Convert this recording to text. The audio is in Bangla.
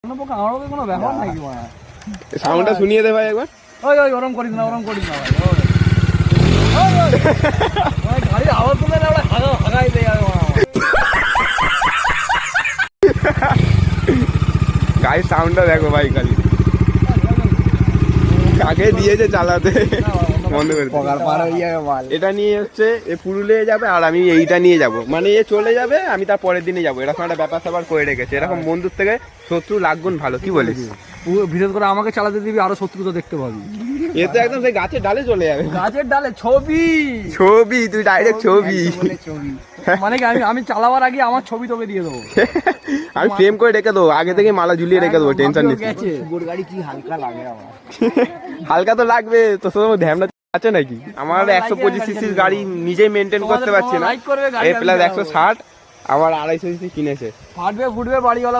কোনো ব্যাপার নাকি ভাই? সাউন্ডটা শুনিয়ে দে ভাই একবার। ওই ওরম করিস না ভাই। ওই গাড়ির আওয়াজ শুনলে না ওরা হাগাই দেয় আমার। গাড়ির সাউন্ডটা দেখো ভাই খালি। কাকে দিয়েছে চালাতে বন্ধ করে এটা নিয়ে হচ্ছে এ পুরুলিয়া যাবে আর আমি এইটা নিয়ে যাব, মানে এ চলে যাবে আমি তার পরের দিনে যাবো, এরকম একটা ব্যাপার স্যাপার করে রেখেছে। এরকম বন্ধুর থেকে শত্রু লাখগুণ ভালো, কি বলিস? বিশেষ করে আমাকে চালাতে দিবি, আরো শত্রু তো দেখতে পাবি। এ তো একদম সেই গাছের ডালে চলে যাবে। গাছের ডালে ছবি তুই ডাইরেক্ট ছবি মানে কি আমি চালাবার আগে আমার ছবি তোকে দিয়ে দেবো। আমি ফ্রেম করে রেখে দেবো, আগে থেকে মালা ঝুলিয়ে রেখে দেবো, টেনশন নিস না। গাড়ি কি হালকা লাগে আমার। হালকা তো লাগবে, তো ধ্যানটা আছে নাকি? আমার 125 সিসির গাড়ি নিজেই মেনটেন করতে পারছি না, এ প্লাস 160, আবার 250 সিসি কিনেছে। ফাটবে ফুটবে বাড়িওয়ালা।